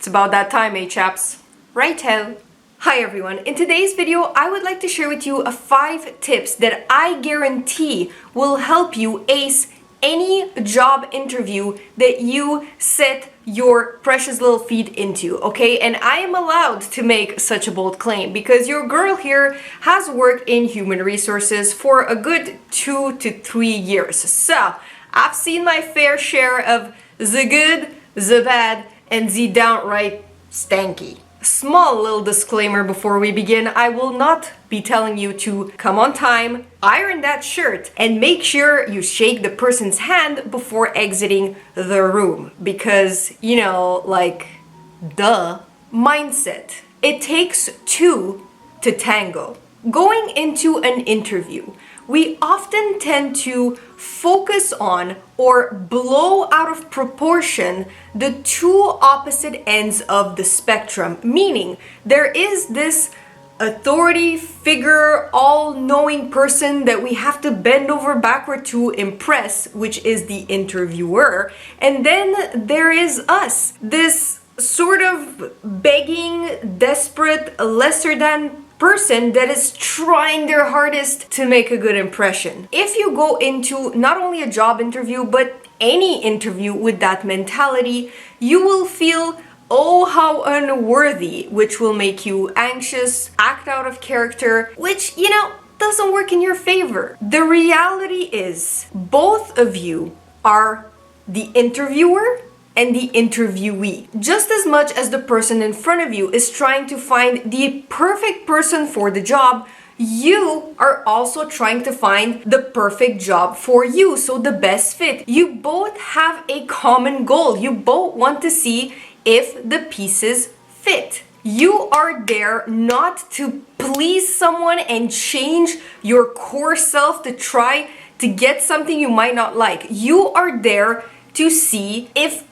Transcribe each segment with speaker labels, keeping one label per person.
Speaker 1: about that time, chaps. Righto. Hi everyone, in today's video I would like to share with you 5 tips that I guarantee will help you ace any job interview that you set your precious little feet into, okay? And I am allowed to make such a bold claim because your girl here has worked in human resources for a good 2 to 3 years. So, I've seen my fair share of the good, the bad, and the downright stanky. Small little disclaimer before we begin, I will not be telling you to come on time, iron that shirt, and make sure you shake the person's hand before exiting the room. Because, you know, like, duh. Mindset. It takes 2 to tango. Going into an interview, we often tend to focus on or blow out of proportion the 2 opposite ends of the spectrum, meaning there is this authority figure, all-knowing person that we have to bend over backward to impress, which is the interviewer, and then there is us, this sort of begging, desperate, lesser than person that is trying their hardest to make a good impression. If you go into not only a job interview, but any interview with that mentality, you will feel, oh, how unworthy, which will make you anxious, act out of character, which, you know, doesn't work in your favor. The reality is, both of you are the interviewer and the interviewee. Just as much as the person in front of you is trying to find the perfect person for the job, you are also trying to find the perfect job for you, so the best fit. You both have a common goal. You both want to see if the pieces fit. You are there not to please someone and change your core self to try to get something you might not like. You are there to see if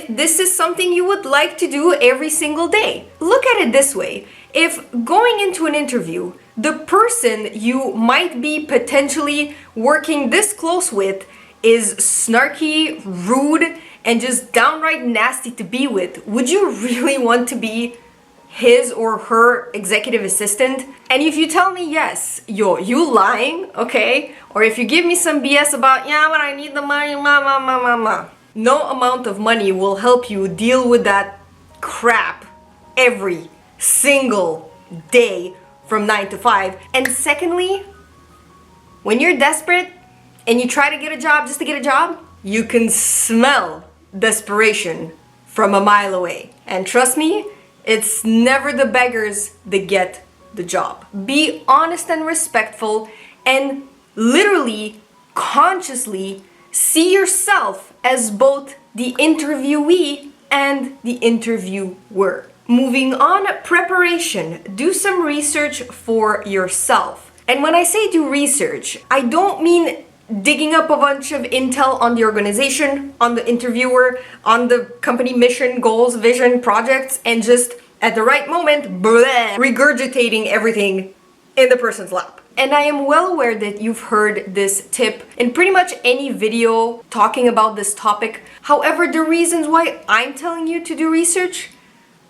Speaker 1: this is something you would like to do every single day. Look at it this way. If going into an interview, the person you might be potentially working this close with is snarky, rude, and just downright nasty to be with, would you really want to be his or her executive assistant? And if you tell me yes, you lying, okay? Or if you give me some BS about, yeah, but I need the money, no amount of money will help you deal with that crap every single day from 9 to 5. And secondly, when you're desperate and you try to get a job just to get a job, you can smell desperation from a mile away. And trust me, it's never the beggars that get the job. Be honest and respectful, and literally, consciously see yourself as both the interviewee and the interviewer. Moving on, preparation. Do some research for yourself. And when I say do research, I don't mean digging up a bunch of intel on the organization, on the interviewer, on the company mission, goals, vision, projects, and just at the right moment, regurgitating everything in the person's lap. And I am well aware that you've heard this tip in pretty much any video talking about this topic. However, the reasons why I'm telling you to do research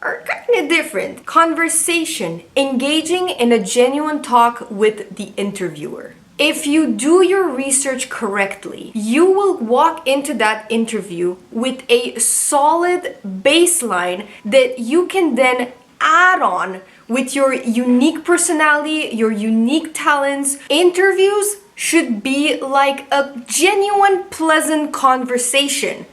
Speaker 1: are kind of different. Conversation, engaging in a genuine talk with the interviewer. If you do your research correctly, you will walk into that interview with a solid baseline that you can then add on with your unique personality, your unique talents. Interviews should be like a genuine, pleasant conversation.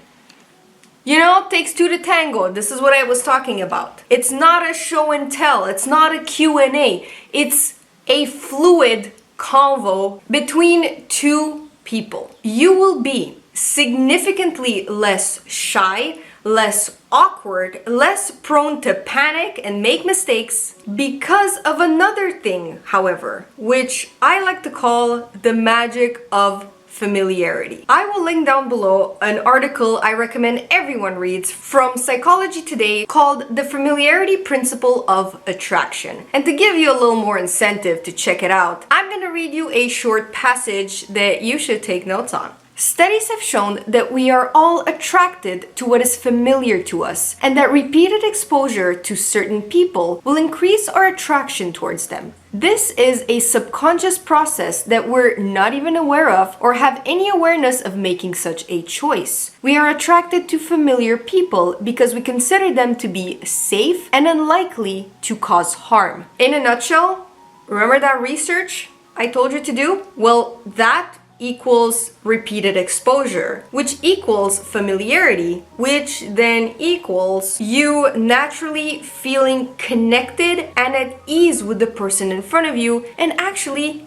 Speaker 1: You know, it takes 2 to tango. This is what I was talking about. It's not a show and tell. It's not a Q&A. It's a fluid convo between 2 people. You will be significantly less shy, less awkward, less prone to panic and make mistakes because of another thing, however, which I like to call the magic of familiarity. I will link down below an article I recommend everyone reads from Psychology Today called The Familiarity Principle of Attraction. And to give you a little more incentive to check it out, I'm gonna read you a short passage that you should take notes on. Studies have shown that we are all attracted to what is familiar to us, and that repeated exposure to certain people will increase our attraction towards them. This is a subconscious process that we're not even aware of or have any awareness of making such a choice. We are attracted to familiar people because we consider them to be safe and unlikely to cause harm. In a nutshell, remember that research I told you to do? Well, that equals repeated exposure, which equals familiarity, which then equals you naturally feeling connected and at ease with the person in front of you and actually,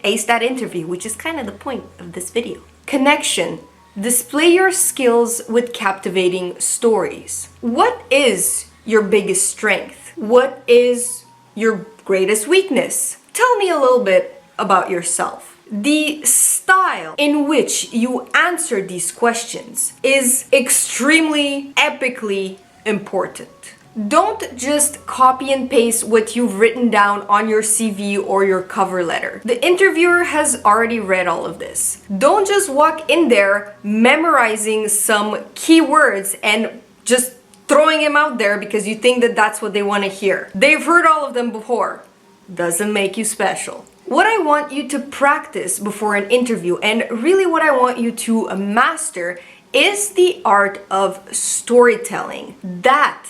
Speaker 1: ace that interview, which is kind of the point of this video. Connection. Display your skills with captivating stories. What is your biggest strength? What is your greatest weakness? Tell me a little bit about yourself. The style in which you answer these questions is extremely epically important. Don't just copy and paste what you've written down on your CV or your cover letter. The interviewer has already read all of this. Don't just walk in there memorizing some keywords and just throwing them out there because you think that that's what they want to hear. They've heard all of them before. Doesn't make you special. What I want you to practice before an interview, and really what I want you to master, is the art of storytelling. That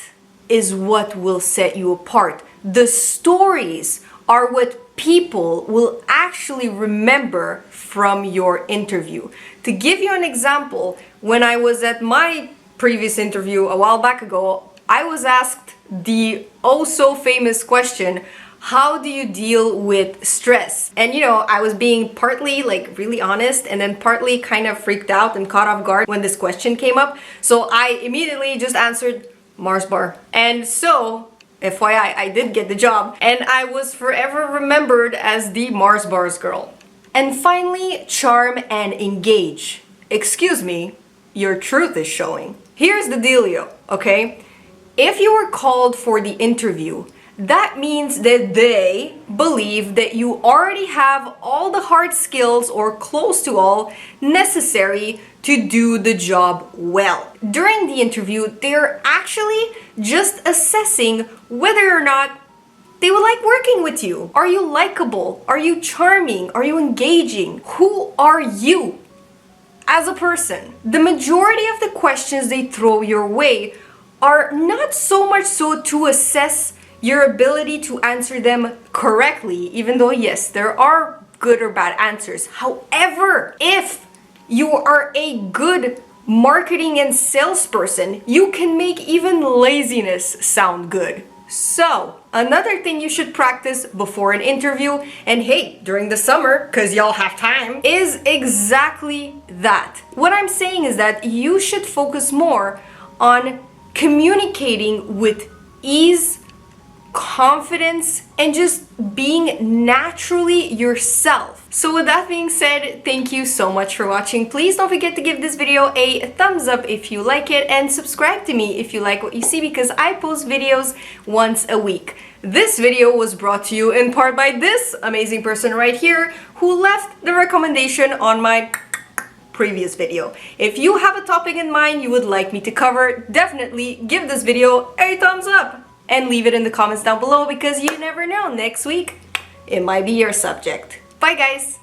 Speaker 1: is what will set you apart. The stories are what people will actually remember from your interview. To give you an example, when I was at my previous interview a while back ago, I was asked the oh so famous question, how do you deal with stress? And I was being partly really honest and then partly kind of freaked out and caught off guard when this question came up. So I immediately just answered Mars bar. And so, FYI, I did get the job and I was forever remembered as the Mars bars girl. And finally, charm and engage. Excuse me, your truth is showing. Here's the dealio, okay? If you were called for the interview, that means that they believe that you already have all the hard skills or close to all necessary to do the job well. During the interview, they're actually just assessing whether or not they would like working with you. Are you likable? Are you charming? Are you engaging? Who are you as a person? The majority of the questions they throw your way are not so much so to assess your ability to answer them correctly, even though yes, there are good or bad answers. However, if you are a good marketing and salesperson, you can make even laziness sound good. So, another thing you should practice before an interview, and hey, during the summer, because y'all have time, is exactly that. What I'm saying is that you should focus more on communicating with ease, confidence, and just being naturally yourself. So with that being said, thank you so much for watching. Please don't forget to give this video a thumbs up if you like it, and subscribe to me if you like what you see, because I post videos once a week. This video was brought to you in part by this amazing person right here who left the recommendation on my previous video. If you have a topic in mind you would like me to cover, definitely give this video a thumbs up. And leave it in the comments down below, because you never know, next week it might be your subject. Bye guys!